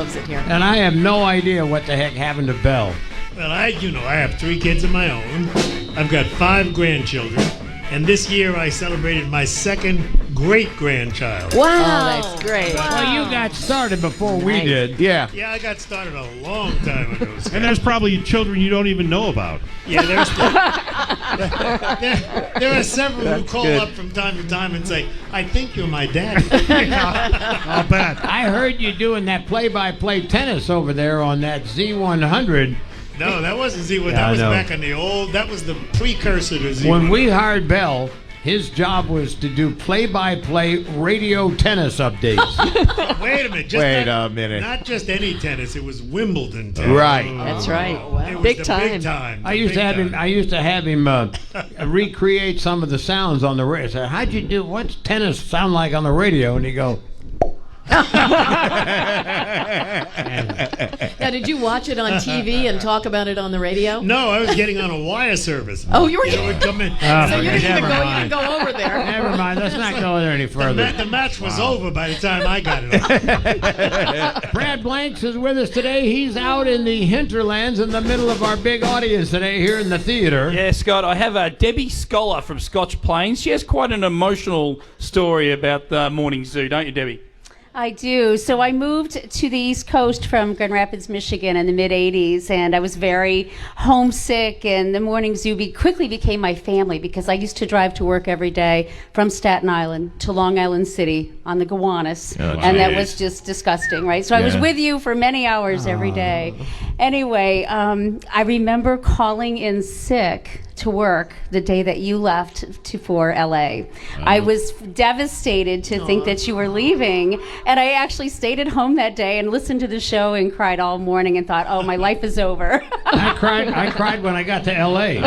loves it here. And I have no idea what the heck happened to Belle. Well, I have 3 kids of my own. I've got 5 grandchildren. And this year I celebrated my 2nd great-grandchild. Wow. Oh, that's great. Wow. Well, you got started before we did. Yeah. Yeah, I got started a long time ago. And there's probably children you don't even know about. Yeah, there are several who call up from time to time and say, I think you're my dad. I'll bet. I heard you doing that play-by-play tennis over there on that Z100. No, that wasn't Z100. That was back on the old. That was the precursor to Z100. When we hired Bell, his job was to do play-by-play radio tennis updates. Wait a minute. Wait a minute. Not just any tennis. It was Wimbledon tennis. Right. That's right. It was Big the time. Big time. I used to have him recreate some of the sounds on the radio. I said, how'd you do? What's tennis sound like on the radio? And he'd go. Now, did you watch it on TV and talk about it on the radio? No, I was getting on a wire service. Oh, you were would come in. So you didn't even go over there. Never mind. Let's not go there any further. The match was over by the time I got it on. Brad Blanks is with us today. He's out in the hinterlands in the middle of our big audience today here in the theater. Yeah, Scott, I have Debbie Scholar from Scotch Plains. She has quite an emotional story about the morning zoo, don't you, Debbie? I do. So I moved to the East Coast from Grand Rapids, Michigan in the mid-'80s, and I was very homesick, and the morning zoo quickly became my family because I used to drive to work every day from Staten Island to Long Island City on the Gowanus, and that was just disgusting, right? So I was with you for many hours every day. Anyway, I remember calling in sick to work the day that you left for LA. I was devastated to think that you were leaving, and I actually stayed at home that day and listened to the show and cried all morning and thought, oh, my life is over. I cried when I got to LA.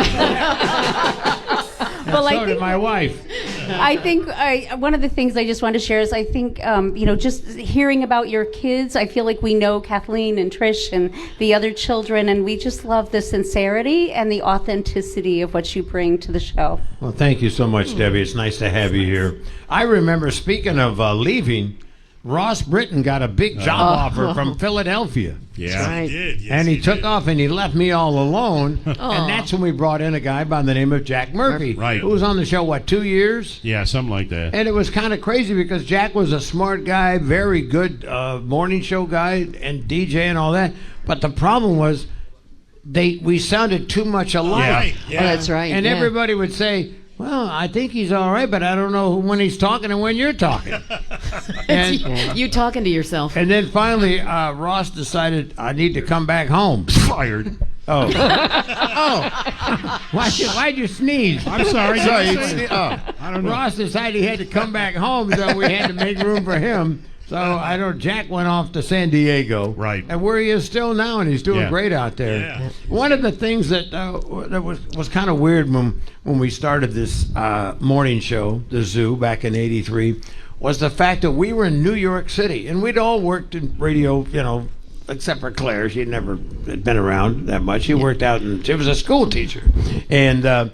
Well, so did my wife. I think one of the things I just want to share is I think, just hearing about your kids, I feel like we know Kathleen and Trish and the other children, and we just love the sincerity and the authenticity of what you bring to the show. Well, thank you so much, Debbie. It's nice to have you here. I remember, speaking of leaving, Ross Britton got a big job offer from Philadelphia. Yeah. Right. He did. Yes, And he took off and he left me all alone. And that's when we brought in a guy by the name of Jack Murphy. Right. Who was on the show, 2 years? Yeah, something like that. And it was kind of crazy because Jack was a smart guy, very good morning show guy and DJ and all that. But the problem was we sounded too much alike. Yeah. Right. Oh, that's right. And everybody would say, well, I think he's all right, but I don't know when he's talking and when you're talking. And, You talking to yourself. and then finally, Ross decided I need to come back home. Fired. Oh. Why'd you sneeze? I'm sorry. I don't know. Ross decided he had to come back home, so we had to make room for him. So I know Jack went off to San Diego. Right. And where he is still now, and he's doing Yeah. great out there. Yeah. One of the things that was kind of weird when we started this morning show, The Zoo, back in '83, was the fact that we were in New York City, and we'd all worked in radio, except for Claire. She had never been around that much. She worked out, and she was a school teacher. And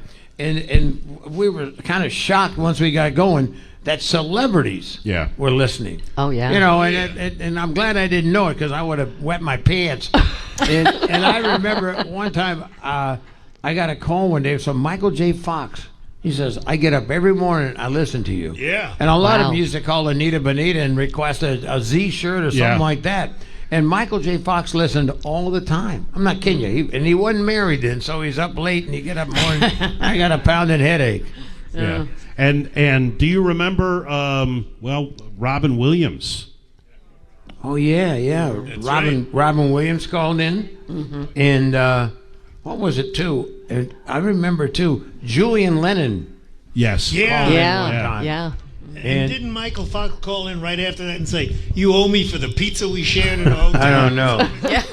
we were kind of shocked once we got going that celebrities were listening. Oh, yeah. And I'm glad I didn't know it because I would have wet my pants. and I remember one time I got a call one day from Michael J. Fox. He says, I get up every morning, I listen to you. Yeah. And a lot of them used to call Anita Bonita and request a Z shirt or something like that. And Michael J. Fox listened all the time. I'm not kidding you. He wasn't married then, so he's up late and he get up morning. I got a pounding headache. Yeah. And do you remember, Robin Williams? Oh, yeah. Robin Williams called in. Mm-hmm. And what was it, too? And I remember, too, Julian Lennon. Yes. Yeah. Yeah. And didn't Michael Fox call in right after that and say, you owe me for the pizza we shared at the hotel? I don't know. Yeah.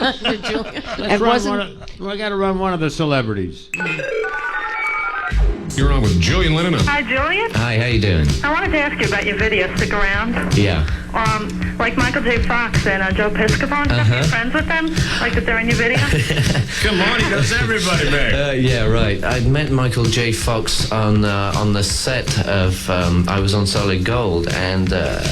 I got to run one of the celebrities. You're on with Julian Lennon. Hi, Julian. Hi, how you doing? I wanted to ask you about your video. Stick around. Yeah. like Michael J. Fox and Joe Piscopo and stuff? You're friends with them? Like if they're in your video? Come on, he knows everybody, man. Yeah, right. I met Michael J. Fox on the set of I was on Solid Gold, and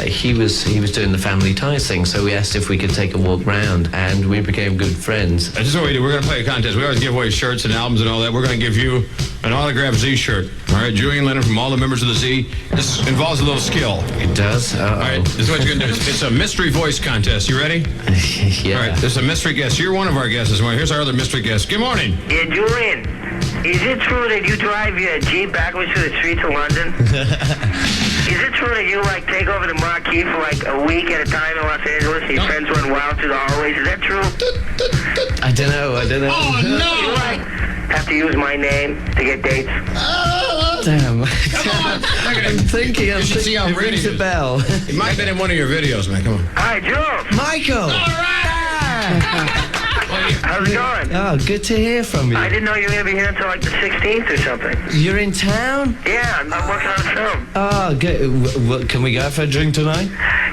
he was doing the Family Ties thing. So we asked if we could take a walk round, and we became good friends. This is what we do. We're going to play a contest. We always give away shirts and albums and all that. We're going to give you an autographed Z shirt. All right, Julian Lennon from all the members of the Z. This involves a little skill. It does. All right, this is what you're going to do. It's a mystery voice contest. You ready? Yeah. All right, this is a mystery guest. You're one of our guests this morning. Here's our other mystery guest. Good morning. Yeah, Julian, is it true that you drive your Jeep backwards through the streets of London? Is it true that you, like, take over the marquee for, like, a week at a time in Los Angeles and your friends run wild through the hallways? Is that true? I don't know. Oh, no! You, like, have to use my name to get dates? Damn. Come on. I'm thinking. You should see how it ready rings he a is. bell. It might have been in one of your videos, man. Come on. Hi, Jules. Michael. All right! How's it going? Oh, good to hear from you. I didn't know you were going to be here until, like, the 16th or something. You're in town? Yeah, I'm working on a film. Oh, good. Can we go out for a drink tonight?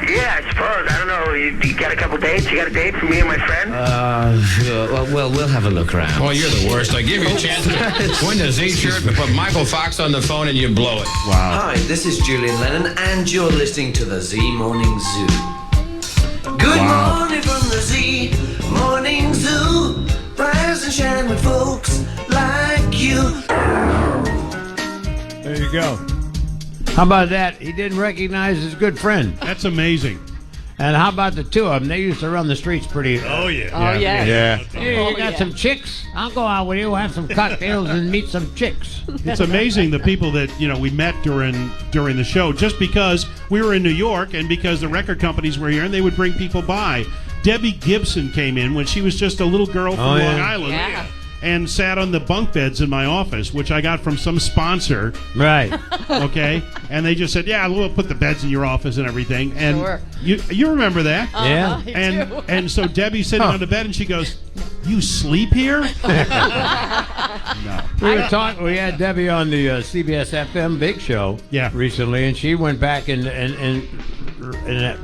Yeah, I suppose. I don't know. You got a couple dates? You got a date for me and my friend? Well, we'll have a look around. Well, you're the worst. I give you a chance to win the Z shirt, but put Michael Fox on the phone and you blow it. Wow. Hi, this is Julian Lennon, and you're listening to the Z Morning Zoo. Good morning from the Z Morning Zoo. Rise and shine with folks like you. There you go. How about that? He didn't recognize his good friend. That's amazing. And how about the two of them? They used to run the streets pretty. Oh, yeah. Oh, yeah. Yeah. Oh, Hey, you got some chicks? I'll go out with you, have some cocktails, and meet some chicks. It's amazing the people that we met during the show, just because we were in New York and because the record companies were here and they would bring people by. Debbie Gibson came in when she was just a little girl from Long Island. Yeah. And sat on the bunk beds in my office, which I got from some sponsor. Right. Okay, and they just said, "Yeah, we'll put the beds in your office and everything." And Sure. you remember that? Yeah. I And do. and so Debbie's sitting on the bed and she goes, "You sleep here?" No. We had Debbie on the CBS FM Big Show recently, and she went back and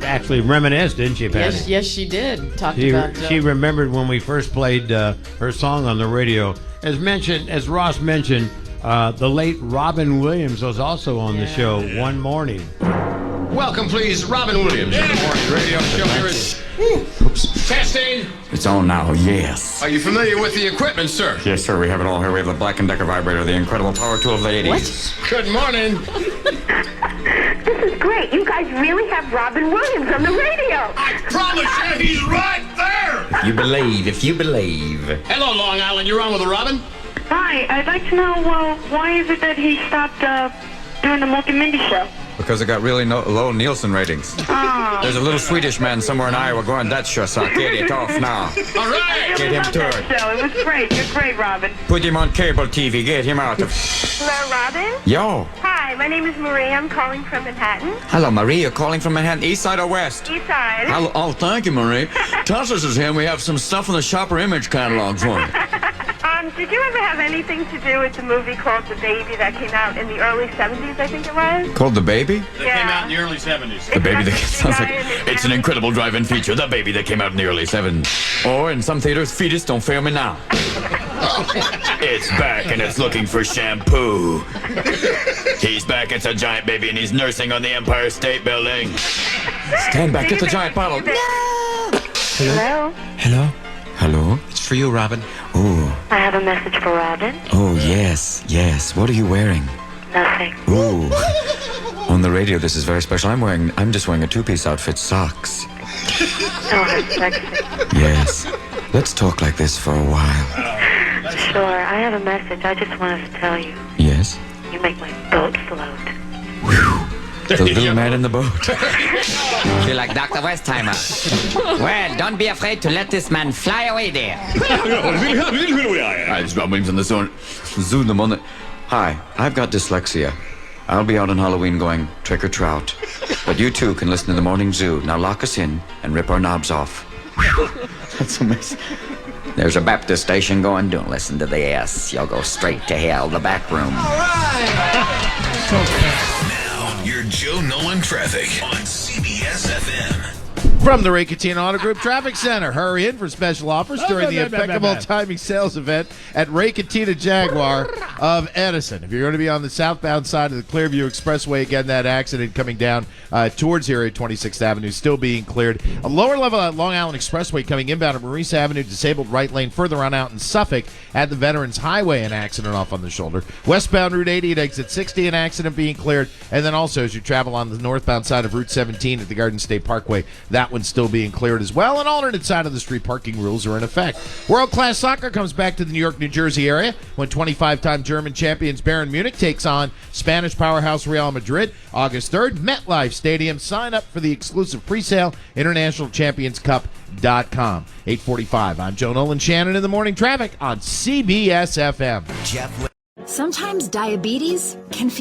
actually reminisced, didn't she, Patty? Yes, she did. Talked about. She remembered when we first played her song on the radio. As Ross mentioned, the late Robin Williams was also on the show one morning. Welcome, please, Robin Williams. Good morning, radio show. Here is testing. It's on now, yes. Are you familiar with the equipment, sir? Yes, sir, we have it all here. We have the Black & Decker vibrator, the incredible power tool of the 80s. Good morning. This is great. You guys really have Robin Williams on the radio. I promise you, he's right there. If you believe. Hello, Long Island. You're on with the Robin? Hi, I'd like to know why is it that he stopped doing the Multi-Mindy show? Because it got really low Nielsen ratings. Oh. There's a little Swedish man somewhere in Iowa going, that sure suck. Get it off now. All right. Get him to that it. show. It was great. You're great, Robin. Put him on cable TV. Get him out of... Hello, Robin? Yo. Hi, my name is Marie. I'm calling from Manhattan. Hello, Marie. You're calling from Manhattan, east side or west? East side. Hello. Oh, thank you, Marie. Tassos is here, and we have some stuff in the Shopper Image catalog for you. Did you ever have anything to do with the movie called The Baby that came out in the early 70s, I think it was? Called The Baby? That came out in the early 70s. The Baby that sounds like it's an incredible drive-in feature. The Baby that came out in the early 70s. Or in some theaters, Fetus Don't Fail Me Now. It's back and it's looking for shampoo. He's back, it's a giant baby, and he's nursing on the Empire State Building. Stand back, get the giant bottle. No! Hello? Hello? Hello? It's for you, Robin. Oh. I have a message for Robin. Oh, yes, yes. What are you wearing? Nothing. Ooh. On the radio, this is very special. I'm just wearing a two-piece outfit, socks. Oh, that's sexy. Yes. Let's talk like this for a while. Sure, I have a message. I just wanted to tell you. Yes? You make my boat float. The little man in the boat. Feel like Dr. Westheimer. Well, don't be afraid to let this man fly away there. Hi, this is Rob Williams on the Zoo in the morning. Hi, I've got dyslexia. I'll be out on Halloween going trick or trout. But you too can listen to the Morning Zoo. Now lock us in and rip our knobs off. That's amazing. There's a Baptist station going, don't listen to this. You'll go straight to hell, the back room. All right. Now, your Joe Nolan traffic on CBS FM. From the Ray Catino Auto Group Traffic Center, hurry in for special offers during the impeccable timing sales event at Ray Catino Jaguar of Edison. If you're going to be on the southbound side of the Clearview Expressway, again, that accident coming down towards here at 26th Avenue still being cleared. A lower level at Long Island Expressway coming inbound at Maurice Avenue, disabled right lane further on out in Suffolk at the Veterans Highway, an accident off on the shoulder. Westbound Route 80 at exit 60, an accident being cleared. And then also as you travel on the northbound side of Route 17 at the Garden State Parkway, that one's still being cleared as well. An alternate side of the street parking rules are in effect. World-class soccer comes back to the New York, New Jersey area when 25-time German champions Bayern Munich takes on Spanish powerhouse Real Madrid August 3rd, MetLife Stadium. Sign up for the exclusive presale, internationalchampionscup.com. 8:45. I'm Joe Nolan Shannon in the morning traffic on CBS FM. Sometimes diabetes can feel